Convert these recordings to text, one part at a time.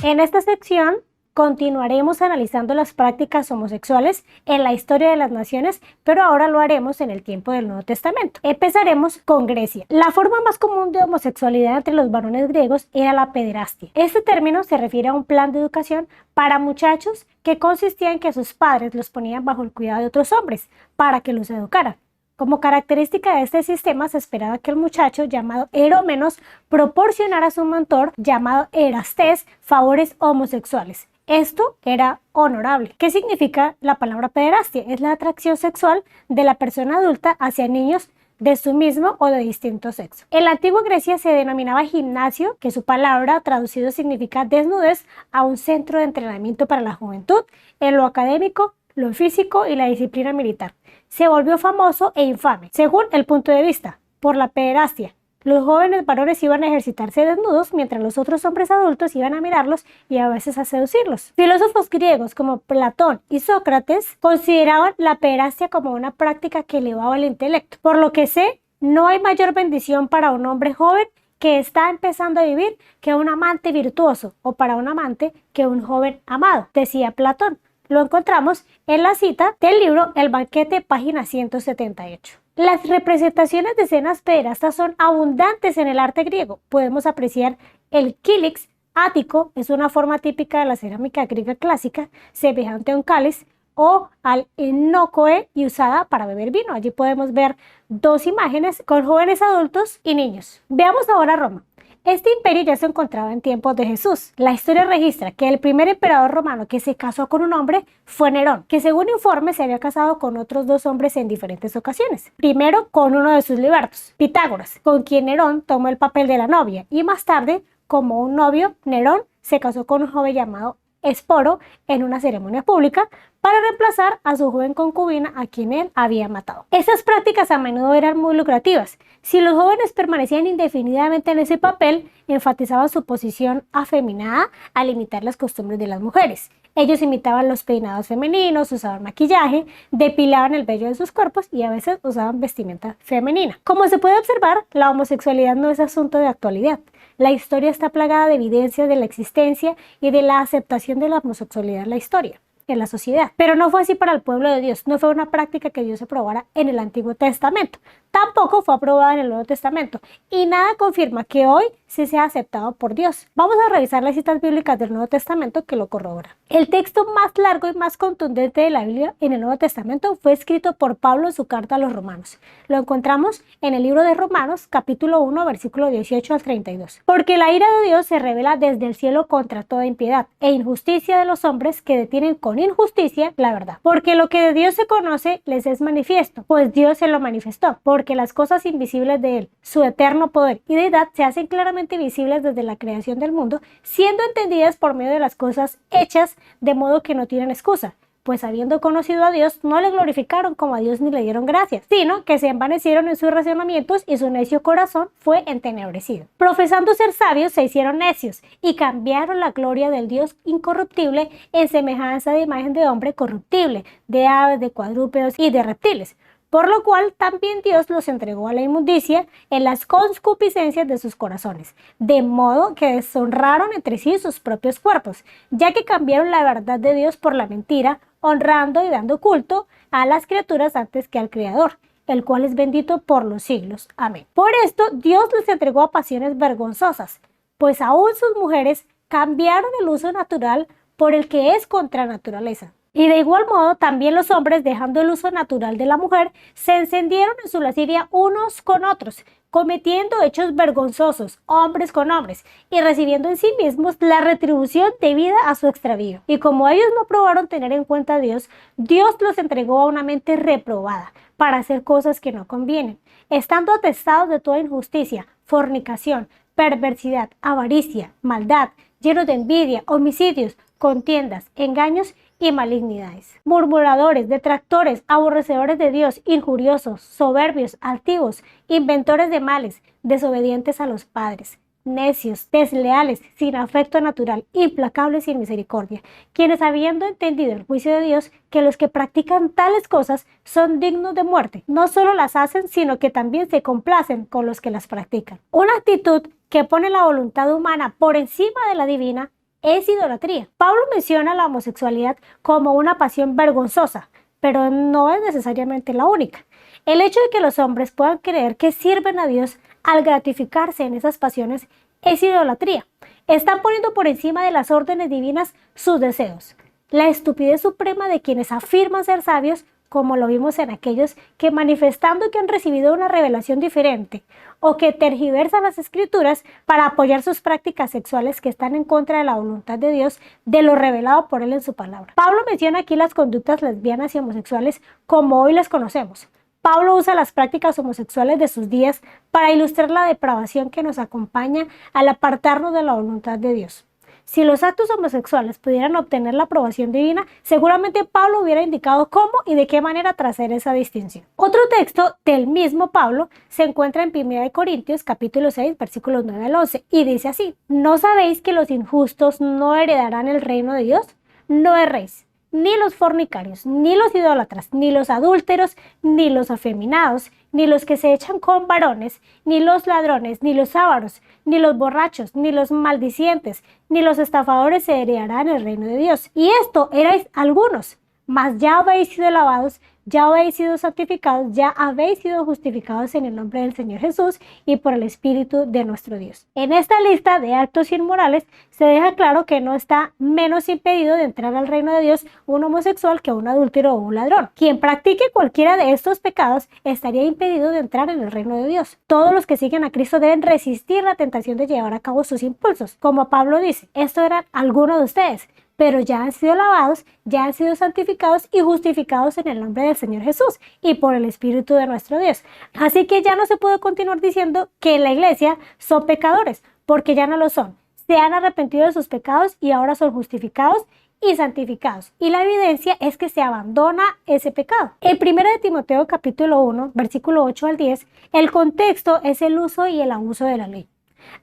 En esta sección continuaremos analizando las prácticas homosexuales en la historia de las naciones, pero ahora lo haremos en el tiempo del Nuevo Testamento. Empezaremos con Grecia. La forma más común de homosexualidad entre los varones griegos era la pederastia. Este término se refiere a un plan de educación para muchachos que consistía en que sus padres los ponían bajo el cuidado de otros hombres para que los educaran. Como característica de este sistema se esperaba que el muchacho llamado Erómenos proporcionara a su mentor llamado Erastés favores homosexuales. Esto era honorable. ¿Qué significa la palabra pederastia? Es la atracción sexual de la persona adulta hacia niños de su mismo o de distinto sexo. En la antigua Grecia se denominaba gimnasio, que su palabra traducido significa desnudez, a un centro de entrenamiento para la juventud en lo académico, lo físico y la disciplina militar. Se volvió famoso e infame, según el punto de vista, por la pederastia. Los jóvenes varones iban a ejercitarse desnudos mientras los otros hombres adultos iban a mirarlos y a veces a seducirlos. Filósofos griegos como Platón y Sócrates consideraban la pederastia como una práctica que elevaba el intelecto. Por lo que sé, no hay mayor bendición para un hombre joven que está empezando a vivir que un amante virtuoso o para un amante que un joven amado, decía Platón. Lo encontramos en la cita del libro El banquete, página 178. Las representaciones de escenas pederastas son abundantes en el arte griego. Podemos apreciar el kílix ático, es una forma típica de la cerámica griega clásica, semejante a un cáliz, o al enocoe y usada para beber vino. Allí podemos ver dos imágenes con jóvenes adultos y niños. Veamos ahora Roma. Este imperio ya se encontraba en tiempos de Jesús. La historia registra que el primer emperador romano que se casó con un hombre fue Nerón, que según informes se había casado con otros dos hombres en diferentes ocasiones. Primero con uno de sus libertos, Pitágoras, con quien Nerón tomó el papel de la novia, y más tarde, como un novio, Nerón se casó con un joven llamado Esporo en una ceremonia pública para reemplazar a su joven concubina a quien él había matado. Estas prácticas a menudo eran muy lucrativas. Si los jóvenes permanecían indefinidamente en ese papel, enfatizaban su posición afeminada al imitar las costumbres de las mujeres. Ellos imitaban los peinados femeninos, usaban maquillaje, depilaban el vello de sus cuerpos y a veces usaban vestimenta femenina. Como se puede observar, la homosexualidad no es asunto de actualidad. La historia está plagada de evidencias de la existencia y de la aceptación de la homosexualidad en la historia, en la sociedad. Pero no fue así para el pueblo de Dios. No fue una práctica que Dios aprobara en el Antiguo Testamento. Tampoco fue aprobada en el Nuevo Testamento. Y nada confirma que hoy sí sea aceptado por Dios. Vamos a revisar las citas bíblicas del Nuevo Testamento que lo corroboran. El texto más largo y más contundente de la Biblia en el Nuevo Testamento fue escrito por Pablo en su carta a los romanos. Lo encontramos en el libro de Romanos, capítulo 1, versículo 18 al 32. Porque la ira de Dios se revela desde el cielo contra toda impiedad e injusticia de los hombres que detienen con injusticia la verdad. Porque lo que de Dios se conoce les es manifiesto, pues Dios se lo manifestó. Porque las cosas invisibles de Él, su eterno poder y deidad, se hacen claramente visibles desde la creación del mundo, siendo entendidas por medio de las cosas hechas, de modo que no tienen excusa. Pues habiendo conocido a Dios, no le glorificaron como a Dios ni le dieron gracias, sino que se envanecieron en sus razonamientos y su necio corazón fue entenebrecido. Profesando ser sabios, se hicieron necios y cambiaron la gloria del Dios incorruptible en semejanza de imagen de hombre corruptible, de aves, de cuadrúpedos y de reptiles. Por lo cual también Dios los entregó a la inmundicia en las concupiscencias de sus corazones, de modo que deshonraron entre sí sus propios cuerpos, ya que cambiaron la verdad de Dios por la mentira, honrando y dando culto a las criaturas antes que al Creador, el cual es bendito por los siglos. Amén. Por esto Dios les entregó a pasiones vergonzosas, pues aún sus mujeres cambiaron el uso natural por el que es contra naturaleza. Y de igual modo, también los hombres, dejando el uso natural de la mujer, se encendieron en su lascivia unos con otros, cometiendo hechos vergonzosos, hombres con hombres, y recibiendo en sí mismos la retribución debida a su extravío. Y como ellos no probaron tener en cuenta a Dios, Dios los entregó a una mente reprobada, para hacer cosas que no convienen, estando atestados de toda injusticia, fornicación, perversidad, avaricia, maldad, llenos de envidia, homicidios, contiendas, engaños y malignidades. Murmuradores, detractores, aborrecedores de Dios, injuriosos, soberbios, altivos, inventores de males, desobedientes a los padres, necios, desleales, sin afecto natural, implacables sin misericordia, quienes habiendo entendido el juicio de Dios, que los que practican tales cosas son dignos de muerte, no solo las hacen, sino que también se complacen con los que las practican. Una actitud que pone la voluntad humana por encima de la divina es idolatría. Pablo menciona la homosexualidad como una pasión vergonzosa, pero no es necesariamente la única. El hecho de que los hombres puedan creer que sirven a Dios al gratificarse en esas pasiones es idolatría. Están poniendo por encima de las órdenes divinas sus deseos. La estupidez suprema de quienes afirman ser sabios, como lo vimos en aquellos que manifestando que han recibido una revelación diferente o que tergiversan las escrituras para apoyar sus prácticas sexuales que están en contra de la voluntad de Dios, de lo revelado por Él en su palabra. Pablo menciona aquí las conductas lesbianas y homosexuales como hoy las conocemos. Pablo usa las prácticas homosexuales de sus días para ilustrar la depravación que nos acompaña al apartarnos de la voluntad de Dios. Si los actos homosexuales pudieran obtener la aprobación divina, seguramente Pablo hubiera indicado cómo y de qué manera trazar esa distinción. Otro texto del mismo Pablo se encuentra en 1 Corintios capítulo 6, versículos 9 al 11, y dice así: ¿No sabéis que los injustos no heredarán el reino de Dios? No erréis, ni los fornicarios, ni los idólatras, ni los adúlteros, ni los afeminados, ni los que se echan con varones, ni los ladrones, ni los ávaros, ni los borrachos, ni los maldicientes, ni los estafadores se heredarán el reino de Dios. Y esto erais algunos, mas ya habéis sido lavados, ya habéis sido santificados, ya habéis sido justificados en el nombre del Señor Jesús y por el Espíritu de nuestro Dios. En esta lista de actos inmorales se deja claro que no está menos impedido de entrar al reino de Dios un homosexual que un adúltero o un ladrón. Quien practique cualquiera de estos pecados estaría impedido de entrar en el reino de Dios. Todos los que siguen a Cristo deben resistir la tentación de llevar a cabo sus impulsos. Como Pablo dice, esto eran algunos de ustedes, pero ya han sido lavados, ya han sido santificados y justificados en el nombre del Señor Jesús y por el Espíritu de nuestro Dios. Así que ya no se puede continuar diciendo que en la iglesia son pecadores, porque ya no lo son. Se han arrepentido de sus pecados y ahora son justificados y santificados. Y la evidencia es que se abandona ese pecado. En 1 Timoteo capítulo 1, versículo 8 al 10, el contexto es el uso y el abuso de la ley.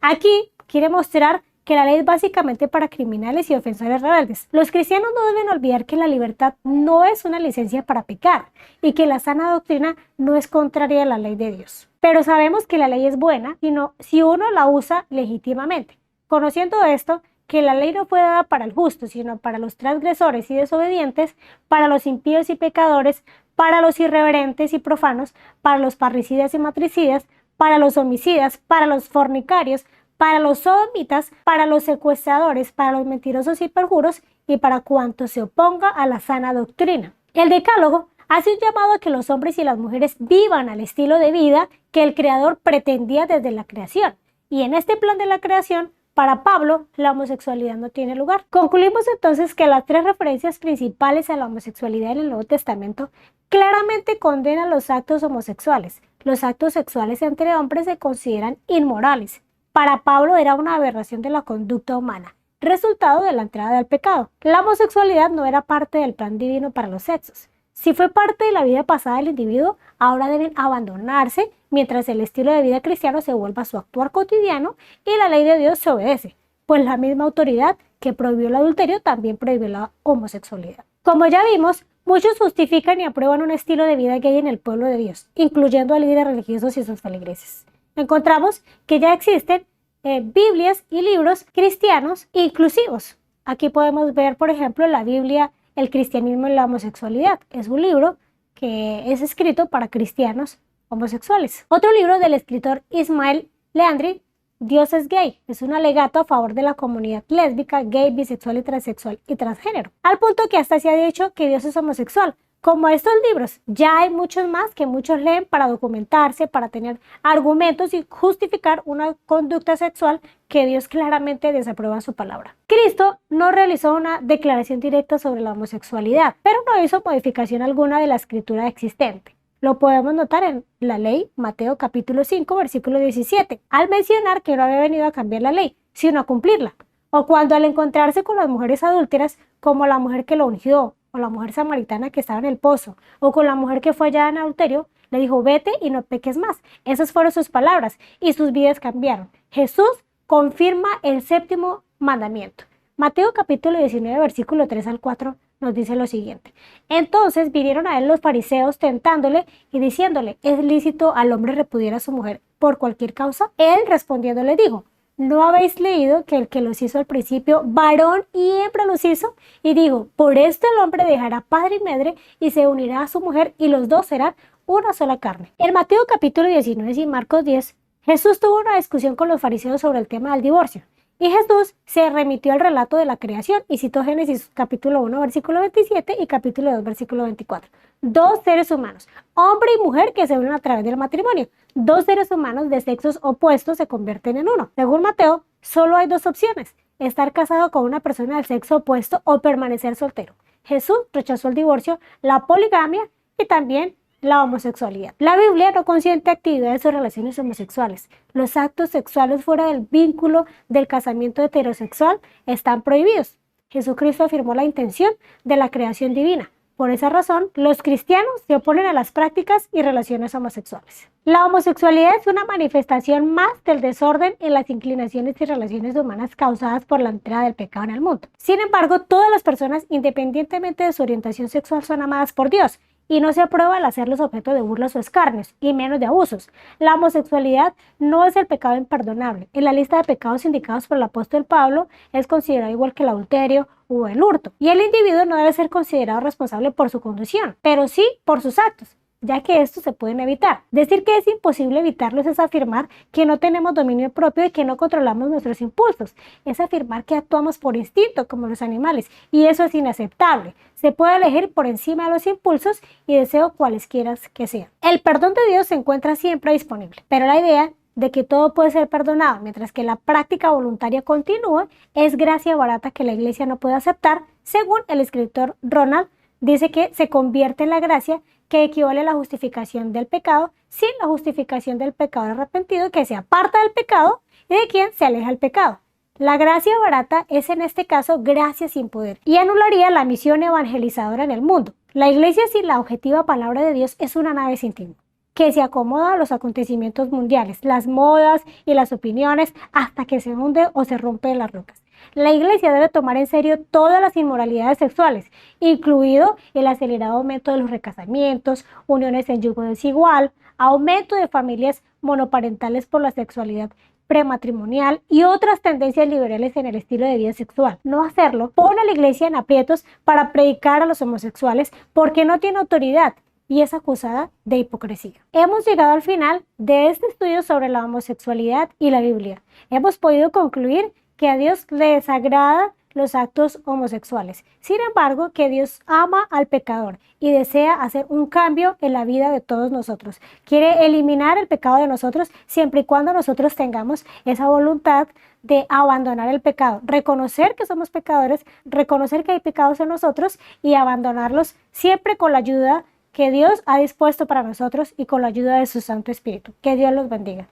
Aquí quiere mostrar que la ley es básicamente para criminales y ofensores rebeldes. Los cristianos no deben olvidar que la libertad no es una licencia para pecar y que la sana doctrina no es contraria a la ley de Dios. Pero sabemos que la ley es buena, sino si uno la usa legítimamente. Conociendo esto, que la ley no fue dada para el justo, sino para los transgresores y desobedientes, para los impíos y pecadores, para los irreverentes y profanos, para los parricidas y matricidas, para los homicidas, para los fornicarios, para los sodomitas, para los secuestradores, para los mentirosos y perjuros y para cuanto se oponga a la sana doctrina. El Decálogo hace un llamado a que los hombres y las mujeres vivan al estilo de vida que el Creador pretendía desde la creación. Y en este plan de la creación, para Pablo, la homosexualidad no tiene lugar. Concluimos entonces que las tres referencias principales a la homosexualidad en el Nuevo Testamento claramente condenan los actos homosexuales. Los actos sexuales entre hombres se consideran inmorales. Para Pablo era una aberración de la conducta humana, resultado de la entrada del pecado. La homosexualidad no era parte del plan divino para los sexos. Si fue parte de la vida pasada del individuo, ahora deben abandonarse mientras el estilo de vida cristiano se vuelva su actuar cotidiano y la ley de Dios se obedece, pues la misma autoridad que prohibió el adulterio también prohibió la homosexualidad. Como ya vimos, muchos justifican y aprueban un estilo de vida gay en el pueblo de Dios, incluyendo a líderes religiosos y sus feligreses. Encontramos que ya existen Biblias y libros cristianos inclusivos. Aquí podemos ver, por ejemplo, la Biblia El cristianismo y la homosexualidad. Es un libro que es escrito para cristianos homosexuales. Otro libro del escritor Ismael Leandri, Dios es gay. Es un alegato a favor de la comunidad lésbica, gay, bisexual y transexual y transgénero. Al punto que hasta se ha dicho que Dios es homosexual. Como estos libros, ya hay muchos más que muchos leen para documentarse, para tener argumentos y justificar una conducta sexual que Dios claramente desaprueba en su palabra. Cristo no realizó una declaración directa sobre la homosexualidad, pero no hizo modificación alguna de la escritura existente. Lo podemos notar en la ley, Mateo capítulo 5, versículo 17, al mencionar que no había venido a cambiar la ley, sino a cumplirla. O cuando al encontrarse con las mujeres adúlteras, como la mujer que lo ungió, o la mujer samaritana que estaba en el pozo, o con la mujer que fue hallada en adulterio, le dijo, vete y no peques más. Esas fueron sus palabras y sus vidas cambiaron. Jesús confirma el séptimo mandamiento. Mateo capítulo 19, versículo 3 al 4 nos dice lo siguiente. Entonces vinieron a él los fariseos tentándole y diciéndole, ¿es lícito al hombre repudiar a su mujer por cualquier causa? Él respondiendo le dijo, ¿No habéis leído que el que los hizo al principio, varón y hembra los hizo? Y digo, por esto el hombre dejará padre y madre y se unirá a su mujer y los dos serán una sola carne. En Mateo capítulo 19 y Marcos 10, Jesús tuvo una discusión con los fariseos sobre el tema del divorcio. Y Jesús se remitió al relato de la creación y citó Génesis capítulo 1 versículo 27 y capítulo 2 versículo 24. Dos seres humanos, hombre y mujer, que se unen a través del matrimonio. Dos seres humanos de sexos opuestos se convierten en uno. Según Mateo, solo hay dos opciones: estar casado con una persona del sexo opuesto o permanecer soltero. Jesús rechazó el divorcio, la poligamia y también la homosexualidad. La Biblia no consiente actividades o relaciones homosexuales. Los actos sexuales fuera del vínculo del casamiento heterosexual están prohibidos. Jesucristo afirmó la intención de la creación divina. Por esa razón, los cristianos se oponen a las prácticas y relaciones homosexuales. La homosexualidad es una manifestación más del desorden en las inclinaciones y relaciones humanas causadas por la entrada del pecado en el mundo. Sin embargo, todas las personas, independientemente de su orientación sexual, son amadas por Dios y no se aprueba el hacerlos objeto de burlas o escarnios, y menos de abusos. La homosexualidad no es el pecado imperdonable. En la lista de pecados indicados por el apóstol Pablo es considerado igual que el adulterio o el hurto, y el individuo no debe ser considerado responsable por su conducción, pero sí por sus actos, ya que estos se pueden evitar. Decir que es imposible evitarlos es afirmar que no tenemos dominio propio y que no controlamos nuestros impulsos. Es afirmar que actuamos por instinto como los animales, y eso es inaceptable. Se puede elegir por encima de los impulsos y deseos cualesquiera que sean. El perdón de Dios se encuentra siempre disponible, pero la idea de que todo puede ser perdonado mientras que la práctica voluntaria continúe es gracia barata que la iglesia no puede aceptar. Según el escritor Ronald, dice que se convierte en la gracia que equivale a la justificación del pecado sin la justificación del pecador arrepentido que se aparta del pecado y de quien se aleja del pecado. La gracia barata es en este caso gracia sin poder y anularía la misión evangelizadora en el mundo. La iglesia sin la objetiva palabra de Dios es una nave sin timón, que se acomoda a los acontecimientos mundiales, las modas y las opiniones hasta que se hunde o se rompe las rocas. La iglesia debe tomar en serio todas las inmoralidades sexuales, incluido el acelerado aumento de los recasamientos, uniones en yugo desigual, aumento de familias monoparentales por la sexualidad prematrimonial y otras tendencias liberales en el estilo de vida sexual. No hacerlo pone a la iglesia en aprietos para predicar a los homosexuales porque no tiene autoridad y es acusada de hipocresía. Hemos llegado al final de este estudio sobre la homosexualidad y la Biblia. Hemos podido concluir que a Dios le desagrada los actos homosexuales. Sin embargo, que Dios ama al pecador y desea hacer un cambio en la vida de todos nosotros. Quiere eliminar el pecado de nosotros siempre y cuando nosotros tengamos esa voluntad de abandonar el pecado, reconocer que somos pecadores, reconocer que hay pecados en nosotros y abandonarlos siempre con la ayuda que Dios ha dispuesto para nosotros y con la ayuda de su Santo Espíritu. Que Dios los bendiga.